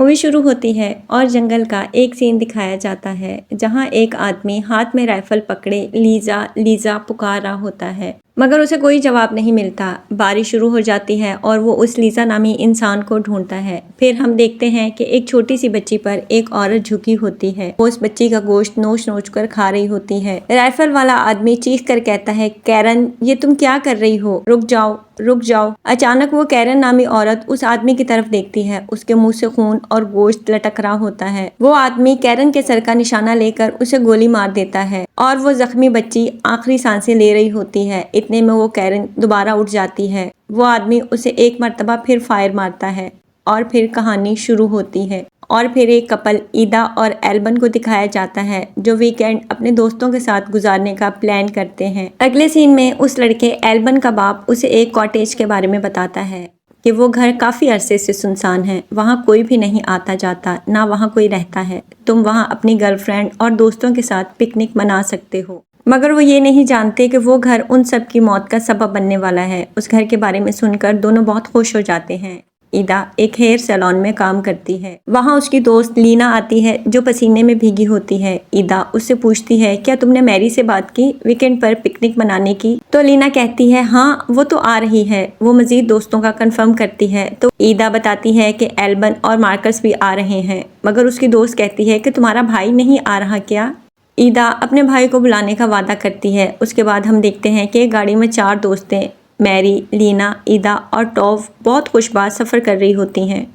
Movie शुरू होती है और जंगल का एक सीन दिखाया जाता है जहां एक आदमी हाथ में राइफल पकड़े लीजा लीजा पुकार रहा होता है, मगर उसे कोई जवाब नहीं मिलता। बारिश शुरू हो जाती है और वो उस लीजा नामी इंसान को ढूंढता है। फिर हम देखते हैं कि एक छोटी सी बच्ची पर एक औरत झुकी होती है। वो उस बच्ची का गोश्त नोच नोच कर खा रही होती है। राइफल वाला आदमी चीख कर कहता है, कैरन, ये तुम क्या कर रही हो? रुक जाओ, रुक जाओ। अचानक वो कैरन नामी औरत उस आदमी की तरफ देखती है। उसके मुंह से खून और गोश्त लटक रहा होता है। वो आदमी कैरन के सर का निशाना लेकर उसे गोली मार देता है और वो जख्मी बच्ची आखिरी सांसें ले रही होती है। इतने में वो कैरन दोबारा उठ जाती है। वो आदमी उसे एक मर्तबा फिर फायर मारता है और फिर कहानी शुरू होती है। और फिर एक कपल ईदा और एल्बन को दिखाया जाता है जो वीकेंड अपने दोस्तों के साथ गुजारने का प्लान करते हैं। अगले सीन में उस लड़के एल्बन का बाप उसे एक कॉटेज के बारे में बताता है कि वो घर काफ़ी अरसे से सुनसान है। वहाँ कोई भी नहीं आता जाता, ना वहाँ कोई रहता है। तुम वहाँ अपनी गर्लफ्रेंड और दोस्तों के साथ पिकनिक मना सकते हो। मगर वो ये नहीं जानते कि वो घर उन सब की मौत का सबब बनने वाला है। उस घर के बारे में सुनकर दोनों बहुत खुश हो जाते हैं। ईदा एक हेयर सैलून में काम करती है। वहाँ उसकी दोस्त लीना आती है जो पसीने में भीगी होती है। ईदा उससे पूछती है, क्या तुमने मैरी से बात की वीकेंड पर पिकनिक मनाने की? तो लीना कहती है, हाँ वो तो आ रही है। वो मजीद दोस्तों का कंफर्म करती है तो ईदा बताती है कि एल्बन और मार्कस भी आ रहे हैं। मगर उसकी दोस्त कहती है कि तुम्हारा भाई नहीं आ रहा क्या? ईदा अपने भाई को बुलाने का वादा करती है। उसके बाद हम देखते हैं कि एक गाड़ी में 4 दोस्तें मैरी, लीना, ईदा और टॉव बहुत खुशबाज सफ़र कर रही होती हैं।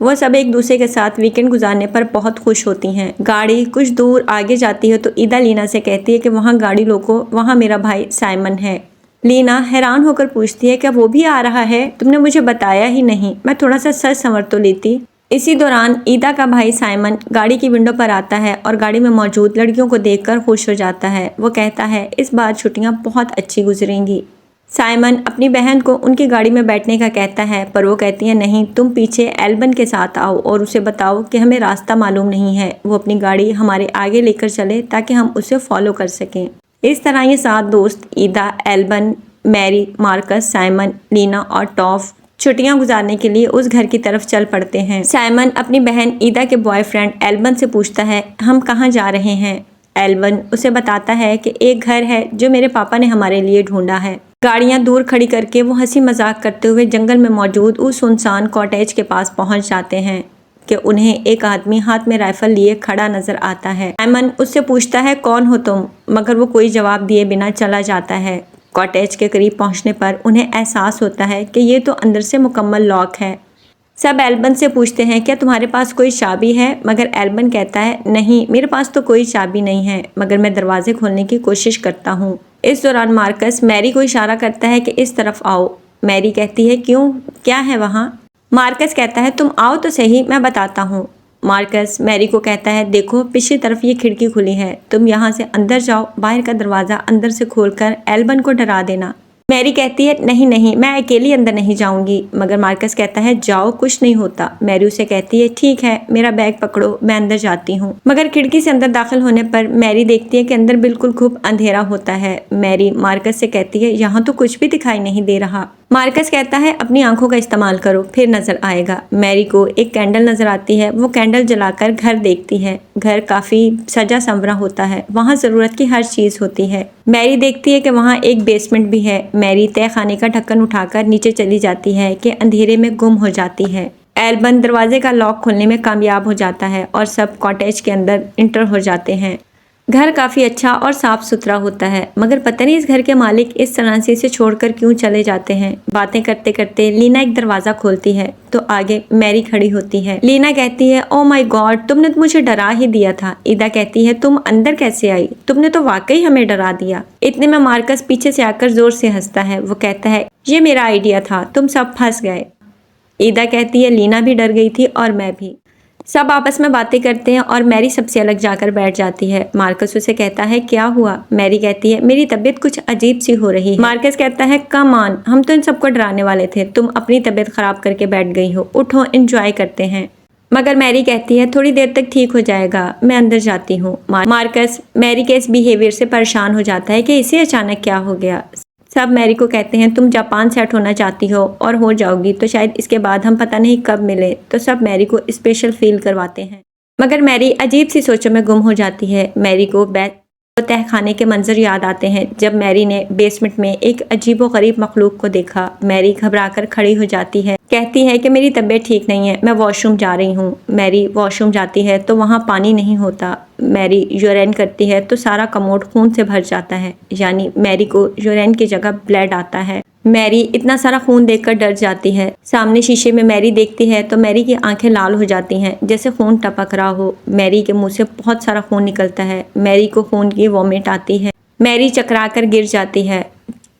वह सब एक दूसरे के साथ वीकेंड गुजारने पर बहुत खुश होती हैं। गाड़ी कुछ दूर आगे जाती है तो ईदा लीना से कहती है कि वहाँ गाड़ी रोको, वहाँ मेरा भाई साइमन है। लीना हैरान होकर पूछती है, क्या वो भी आ रहा है? तुमने मुझे बताया ही नहीं, मैं थोड़ा सा सच संवर तो लेती। इसी दौरान ईदा का भाई साइमन गाड़ी की विंडो पर आता है और गाड़ी में मौजूद लड़कियों को देखकर खुश हो जाता है। वो कहता है, इस बार छुट्टियाँ बहुत अच्छी गुजरेंगी। साइमन अपनी बहन को उनकी गाड़ी में बैठने का कहता है पर वो कहती है, नहीं, तुम पीछे एल्बन के साथ आओ और उसे बताओ कि हमें रास्ता मालूम नहीं है। वो अपनी गाड़ी हमारे आगे लेकर चले ताकि हम उसे फॉलो कर सकें। इस तरह ये 7 दोस्त Ida, Alban, Mary, Marcus, Simon, Lina और टॉफ छुट्टियां गुजारने के लिए उस घर की तरफ चल पड़ते हैं। साइमन अपनी बहन ईदा के बॉयफ्रेंड एल्बन से पूछता है, हम कहाँ जा रहे हैं? एल्बन उसे बताता है कि एक घर है जो मेरे पापा ने हमारे लिए ढूंढा है। गाड़ियां दूर खड़ी करके वो हंसी मजाक करते हुए जंगल में मौजूद उस सुनसान कॉटेज के पास पहुंच जाते हैं कि उन्हें एक आदमी हाथ में राइफल लिए खड़ा नजर आता है। साइमन उससे पूछता है, कौन हो तुम? मगर वो कोई जवाब दिए बिना चला जाता है। कॉटेज के करीब पहुंचने पर उन्हें एहसास होता है कि ये तो अंदर से मुकम्मल लॉक है। सब एल्बन से पूछते हैं, क्या तुम्हारे पास कोई चाबी है? मगर एल्बन कहता है, नहीं, मेरे पास तो कोई चाबी नहीं है, मगर मैं दरवाजे खोलने की कोशिश करता हूँ। इस दौरान मार्कस मैरी को इशारा करता है कि इस तरफ आओ। मैरी कहती है, क्यों, क्या है वहाँ? मार्कस कहता है, तुम आओ तो सही, मैं बताता हूँ। मार्कस मैरी को कहता है, देखो पिछली तरफ ये खिड़की खुली है, तुम यहाँ से अंदर जाओ, बाहर का दरवाज़ा अंदर से खोलकर एल्बन को डरा देना। मैरी कहती है, नहीं नहीं, मैं अकेली अंदर नहीं जाऊंगी। मगर मार्कस कहता है, जाओ, कुछ नहीं होता। मैरी उसे कहती है, ठीक है, मेरा बैग पकड़ो, मैं अंदर जाती हूँ। मगर खिड़की से अंदर दाखिल होने पर मैरी देखती है कि अंदर बिल्कुल खूब अंधेरा होता है। मैरी मार्कस से कहती है, यहाँ तो कुछ भी दिखाई नहीं दे रहा। मार्कस कहता है, अपनी आंखों का इस्तेमाल करो, फिर नजर आएगा। मैरी को एक कैंडल नजर आती है। वो कैंडल जलाकर घर देखती है। घर काफी सजा संवरा होता है, वहाँ जरूरत की हर चीज होती है। मैरी देखती है कि वहाँ एक बेसमेंट भी है। मैरी तय खाने का ढक्कन उठाकर नीचे चली जाती है कि अंधेरे में गुम हो जाती है। एल्बन दरवाजे का लॉक खोलने में कामयाब हो जाता है और सब कॉटेज के अंदर इंटर हो जाते हैं। घर काफ़ी अच्छा और साफ सुथरा होता है, मगर पता नहीं इस घर के मालिक इस तरह से इसे छोड़कर क्यों चले जाते हैं। बातें करते करते लीना एक दरवाज़ा खोलती है तो आगे मैरी खड़ी होती है। लीना कहती है, ओ माय गॉड, तुमने तो मुझे डरा ही दिया था। ईदा कहती है, तुम अंदर कैसे आई? तुमने तो वाकई हमें डरा दिया। इतने में मार्कस पीछे से आकर जोर से हंसता है। वो कहता है, ये मेरा आइडिया था, तुम सब फंस गए। ईदा कहती है, लीना भी डर गई थी और मैं भी। सब आपस में बातें करते हैं और मैरी सबसे अलग जाकर बैठ जाती है। मार्कस उसे कहता है, क्या हुआ? मैरी कहती है, मेरी तबीयत कुछ अजीब सी हो रही है। मार्कस कहता है, कम ऑन, हम तो इन सबको डराने वाले थे, तुम अपनी तबीयत खराब करके बैठ गई हो, उठो एंजॉय करते हैं। मगर मैरी कहती है, थोड़ी देर तक ठीक हो जाएगा, मैं अंदर जाती हूँ। मार्कस मैरी के इस बिहेवियर से परेशान हो जाता है कि इसे अचानक क्या हो गया। सब मैरी को कहते हैं तुम जापान सेट होना चाहती हो और हो जाओगी तो शायद इसके बाद हम पता नहीं कब मिले। तो सब मैरी को स्पेशल फील करवाते हैं, मगर मैरी अजीब सी सोचों में गुम हो जाती है। मैरी को तहखाने के मंजर याद आते हैं जब मैरी ने बेसमेंट में एक अजीबोगरीब मखलूक को देखा। मैरी घबराकर खड़ी हो जाती है, कहती है कि मेरी तबीयत ठीक नहीं है, मैं वॉशरूम जा रही हूँ। मैरी वॉशरूम जाती है तो वहाँ पानी नहीं होता। मैरी यूरिन करती है तो सारा कमोड खून से भर जाता है, यानी मैरी को यूरिन की जगह ब्लड आता है। मैरी इतना सारा खून देखकर डर जाती है। सामने शीशे में मैरी देखती है तो मैरी की आंखें लाल हो जाती हैं जैसे खून टपक रहा हो। मैरी के मुंह से बहुत सारा खून निकलता है। मैरी को खून की वॉमिट आती है। मैरी चकरा कर गिर जाती है।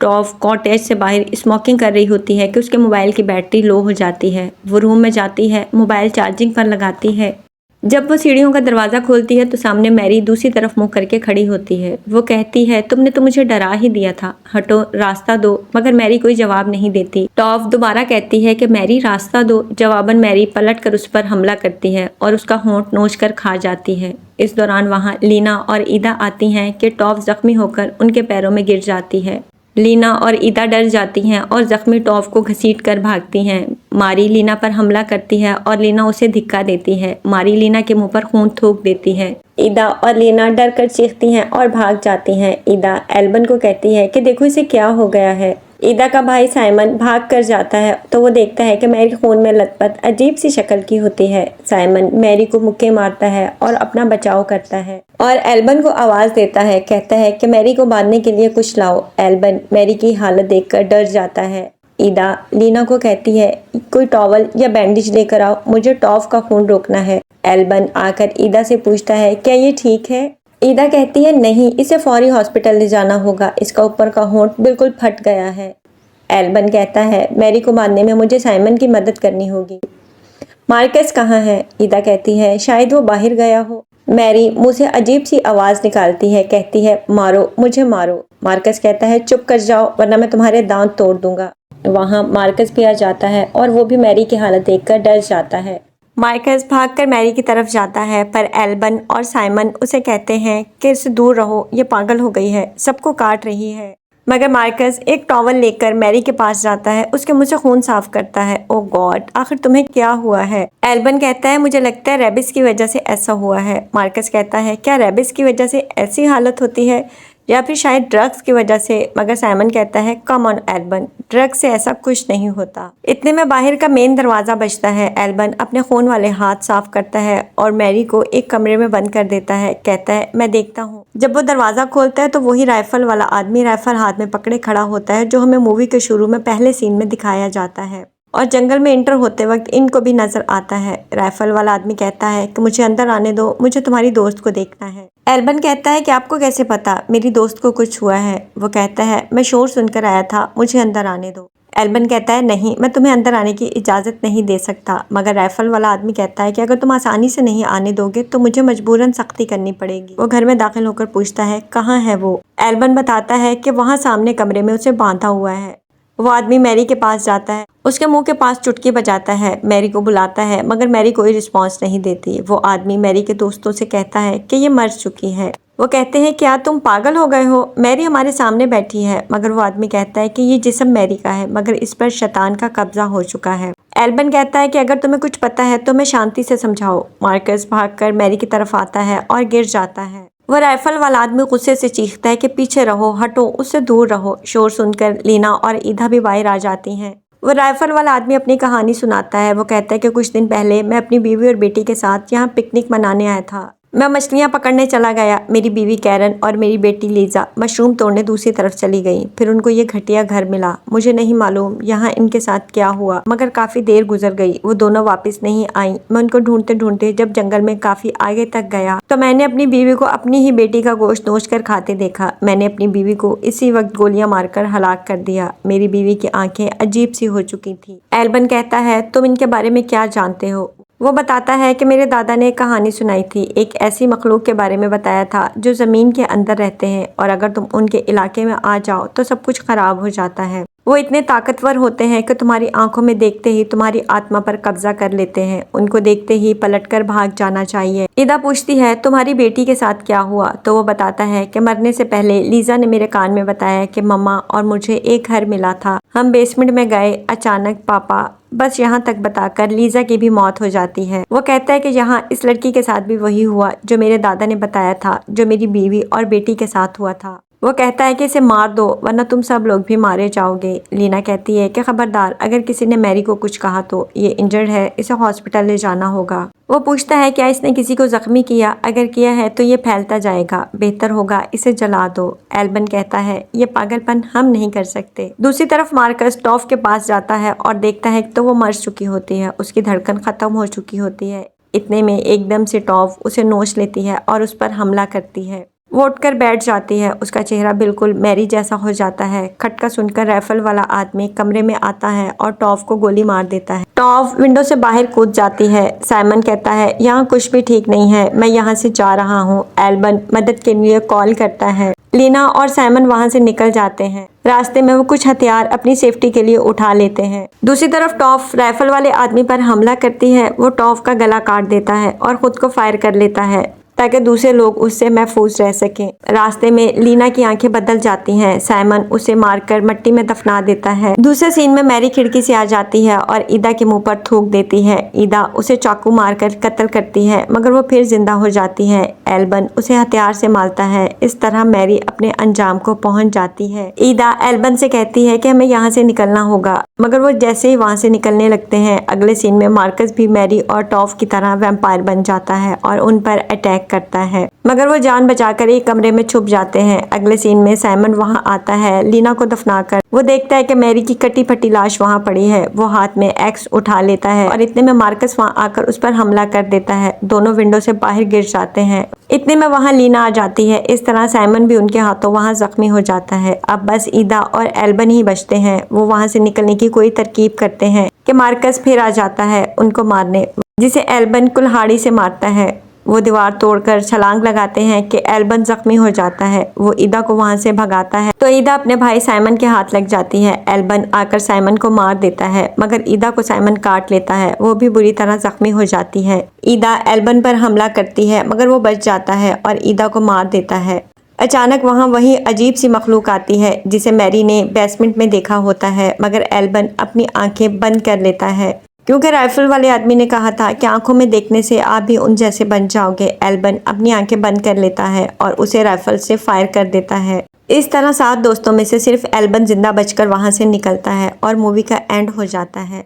टॉफ कॉटेज से बाहर स्मोकिंग कर रही होती है कि उसके मोबाइल की बैटरी लो हो जाती है। वो रूम में जाती है, मोबाइल चार्जिंग पर लगाती है। जब वो सीढ़ियों का दरवाज़ा खोलती है तो सामने मैरी दूसरी तरफ मुंह करके खड़ी होती है। वो कहती है तुमने तो मुझे डरा ही दिया था, हटो रास्ता दो। मगर मैरी कोई जवाब नहीं देती। टॉफ दोबारा कहती है कि मैरी रास्ता दो। जवाबन मैरी पलट कर उस पर हमला करती है और उसका होंठ नोच कर खा जाती है। इस दौरान वहाँ लीना और ईदा आती हैं कि टॉफ जख्मी होकर उनके पैरों में गिर जाती है। लीना और ईदा डर जाती हैं और जख्मी टॉफ को घसीट कर भागती हैं। मारी लीना पर हमला करती है और लीना उसे धिक्का देती है। मारी लीना के मुंह पर खून थूक देती है। ईदा और लीना डर कर चीखती हैं और भाग जाती हैं। ईदा एल्बन को कहती है कि देखो इसे क्या हो गया है। ईदा का भाई साइमन भाग कर जाता है तो वो देखता है कि मैरी खून में लथपथ अजीब सी शक्ल की होती है। साइमन मैरी को मुक्के मारता है और अपना बचाव करता है और एल्बन को आवाज देता है, कहता है कि मैरी को बांधने के लिए कुछ लाओ। एल्बन मैरी की हालत देखकर डर जाता है। ईदा लीना को कहती है कोई टॉवल या बैंडेज लेकर आओ, मुझे टॉफ का खून रोकना है। एल्बन आकर ईदा से पूछता है क्या ये ठीक है। ईदा कहती है नहीं, इसे फौरी हॉस्पिटल ले जाना होगा, इसका ऊपर का होंठ बिल्कुल फट गया है। एल्बन कहता है मैरी को बांधने में मुझे साइमन की मदद करनी होगी। मार्कस कहाँ है? ईदा कहती है शायद वो बाहर गया हो। मैरी मुंह से अजीब सी आवाज निकालती है, कहती है मारो मुझे मारो। मार्कस कहता है चुप कर जाओ वरना मैं तुम्हारे दांत तोड़ दूंगा। वहाँ मार्कस भी आ जाता है और वो भी मैरी की हालत देखकर डर जाता है। मार्कस भागकर मैरी की तरफ जाता है पर एल्बन और साइमन उसे कहते हैं कि इससे दूर रहो, ये पागल हो गई है, सबको काट रही है। मगर मार्कस एक टॉवल लेकर मैरी के पास जाता है, उसके मुंह से खून साफ करता है। ओ गॉड, आखिर तुम्हें क्या हुआ है? एल्बन कहता है मुझे लगता है रेबिस की वजह से ऐसा हुआ है। मार्कस कहता है क्या रेबिस की वजह से ऐसी हालत होती है या फिर शायद ड्रग्स की वजह से? मगर साइमन कहता है कम ऑन एल्बन, ड्रग्स से ऐसा कुछ नहीं होता। इतने में बाहर का मेन दरवाजा बजता है। एल्बन अपने खून वाले हाथ साफ करता है और मैरी को एक कमरे में बंद कर देता है, कहता है मैं देखता हूँ। जब वो दरवाजा खोलता है तो वही राइफल वाला आदमी राइफल हाथ में पकड़े खड़ा होता है जो हमें मूवी के शुरू में पहले सीन में दिखाया जाता है और जंगल में एंटर होते वक्त इनको भी नजर आता है। राइफल वाला आदमी कहता है कि मुझे अंदर आने दो, मुझे तुम्हारी दोस्त को देखना है। एल्बन कहता है कि आपको कैसे पता मेरी दोस्त को कुछ हुआ है? वो कहता है मैं शोर सुनकर आया था, मुझे अंदर आने दो। एल्बन कहता है नहीं, मैं तुम्हें अंदर आने की इजाज़त नहीं दे सकता। मगर राइफल वाला आदमी कहता है कि अगर तुम आसानी से नहीं आने दोगे तो मुझे मजबूरन सख्ती करनी पड़ेगी। वो घर में दाखिल होकर पूछता है कहाँ है वो? एल्बन बताता है कि वहाँ सामने कमरे में उसे बांधा हुआ है। वो आदमी मैरी के पास जाता है, उसके मुंह के पास चुटकी बजाता है, मैरी को बुलाता है मगर मैरी कोई रिस्पॉन्स नहीं देती। वो आदमी मैरी के दोस्तों से कहता है कि ये मर चुकी है। वो कहते हैं क्या तुम पागल हो गए हो, मैरी हमारे सामने बैठी है। मगर वो आदमी कहता है कि ये जिस्म मैरी का है मगर इस पर शैतान का कब्जा हो चुका है। एल्बन कहता है कि अगर तुम्हें कुछ पता है तो मैं शांति से समझाओ। मार्कस भागकर मैरी की तरफ आता है और गिर जाता है। वो राइफल वाला आदमी गुस्से से चीखता है कि पीछे रहो, हटो, उससे दूर रहो। शोर सुनकर लीना और ईदा भी बाहर आ जाती हैं। वो राइफल वाला आदमी अपनी कहानी सुनाता है। वो कहता है कि कुछ दिन पहले मैं अपनी बीवी और बेटी के साथ यहाँ पिकनिक मनाने आया था। मैं मछलियाँ पकड़ने चला गया। मेरी बीवी कैरन और मेरी बेटी लीजा मशरूम तोड़ने दूसरी तरफ चली गई। फिर उनको ये घटिया घर मिला। मुझे नहीं मालूम यहाँ इनके साथ क्या हुआ, मगर काफ़ी देर गुजर गई, वो दोनों वापस नहीं आई। मैं उनको ढूंढते ढूंढते जब जंगल में काफ़ी आगे तक गया तो मैंने अपनी बीवी को अपनी ही बेटी का गोश्त नोच कर खाते देखा। मैंने अपनी बीवी को इसी वक्त गोलियां मारकर हलाक कर दिया। मेरी बीवी की आंखें अजीब सी हो चुकी थी। एल्बन कहता है तुम इनके बारे में क्या जानते हो? वो बताता है कि मेरे दादा ने एक कहानी सुनाई थी। एक ऐसी मखलूक के बारे में बताया था जो ज़मीन के अंदर रहते हैं और अगर तुम उनके इलाके में आ जाओ तो सब कुछ ख़राब हो जाता है। वो इतने ताकतवर होते हैं कि तुम्हारी आंखों में देखते ही तुम्हारी आत्मा पर कब्जा कर लेते हैं। उनको देखते ही पलटकर भाग जाना चाहिए। ईदा पूछती है तुम्हारी बेटी के साथ क्या हुआ? तो वो बताता है कि मरने से पहले लीजा ने मेरे कान में बताया कि मम्मा और मुझे एक घर मिला था। हम बेसमेंट में गए, अचानक पापा, बस यहाँ तक बताकर लीजा की भी मौत हो जाती है। वो कहता है कि यहाँ इस लड़की के साथ भी वही हुआ जो मेरे दादा ने बताया था, जो मेरी बीवी और बेटी के साथ हुआ था। वो कहता है कि इसे मार दो वरना तुम सब लोग भी मारे जाओगे। लीना कहती है कि खबरदार, अगर किसी ने मैरी को कुछ कहा तो ये इंजर्ड है, इसे हॉस्पिटल ले जाना होगा। वो पूछता है क्या इसने किसी को जख्मी किया? अगर किया है तो ये फैलता जाएगा, बेहतर होगा इसे जला दो। एल्बन कहता है ये पागलपन हम नहीं कर सकते। दूसरी तरफ मार्कस टॉफ के पास जाता है और देखता है तो वो मर चुकी होती है, उसकी धड़कन खत्म हो चुकी होती है। इतने में एकदम से टॉफ उसे नोच लेती है और उस पर हमला करती है। वो उठकर बैठ जाती है। उसका चेहरा बिल्कुल मैरी जैसा हो जाता है। खटका सुनकर राइफल वाला आदमी कमरे में आता है और टॉफ को गोली मार देता है। टॉफ विंडो से बाहर कूद जाती है। साइमन कहता है यहाँ कुछ भी ठीक नहीं है, मैं यहाँ से जा रहा हूँ। एल्बन मदद के लिए कॉल करता है। लीना और साइमन वहाँ से निकल जाते हैं। रास्ते में वो कुछ हथियार अपनी सेफ्टी के लिए उठा लेते हैं। दूसरी तरफ टॉफ राइफल वाले आदमी पर हमला करती है। वो टॉफ का गला काट देता है और खुद को फायर कर लेता है ताकि दूसरे लोग उससे महफूज रह सकें। रास्ते में लीना की आंखें बदल जाती हैं। साइमन उसे मारकर मिट्टी में दफना देता है। दूसरे सीन में मैरी खिड़की से आ जाती है और ईदा के मुंह पर थूक देती है। ईदा उसे चाकू मारकर कत्ल करती है मगर वो फिर जिंदा हो जाती है। एल्बन उसे हथियार से मारता है। इस तरह मैरी अपने अंजाम को पहुंच जाती है। ईदा एल्बन से कहती है कि हमें यहाँ से निकलना होगा, मगर वो जैसे ही वहाँ से निकलने लगते हैं अगले सीन में मार्कस भी मैरी और टॉफ की तरह वैम्पायर बन जाता है और उन पर अटैक करता है, मगर वो जान बचाकर एक कमरे में छुप जाते हैं। अगले सीन में साइमन वहां आता है लीना को दफनाकर। वो देखता है कि मैरी की कटी फटी लाश वहां पड़ी है। वो हाथ में एक्स उठा लेता है और इतने में मार्कस वहां आकर उस पर हमला कर देता है। दोनों विंडो से बाहर गिर जाते हैं। इतने में वहां लीना आ जाती है। इस तरह साइमन भी उनके हाथों वहां जख्मी हो जाता है। अब बस ईदा और एल्बन ही बचते हैं। वो वहां से निकलने की कोई तरकीब करते हैं कि मार्कस फिर आ जाता है उनको मारने, जिसे एल्बन कुल्हाड़ी से मारता है। वो दीवार तोड़कर छलांग लगाते हैं कि एल्बन जख्मी हो जाता है। वो ईदा को वहां से भगाता है तो ईदा अपने भाई साइमन के हाथ लग जाती है। एल्बन आकर साइमन को मार देता है मगर ईदा को साइमन काट लेता है। वो भी बुरी तरह जख्मी हो जाती है। ईदा एल्बन पर हमला करती है मगर वो बच जाता है और ईदा को मार देता है। अचानक वहाँ वही अजीब सी मखलूक आती है जिसे मैरी ने बेसमेंट में देखा होता है, मगर एल्बन अपनी आंखें बंद कर लेता है क्योंकि राइफल वाले आदमी ने कहा था कि आंखों में देखने से आप भी उन जैसे बन जाओगे। एल्बन अपनी आंखें बंद कर लेता है और उसे राइफल से फायर कर देता है। इस तरह 7 दोस्तों में से सिर्फ एल्बन जिंदा बचकर वहां से निकलता है और मूवी का एंड हो जाता है।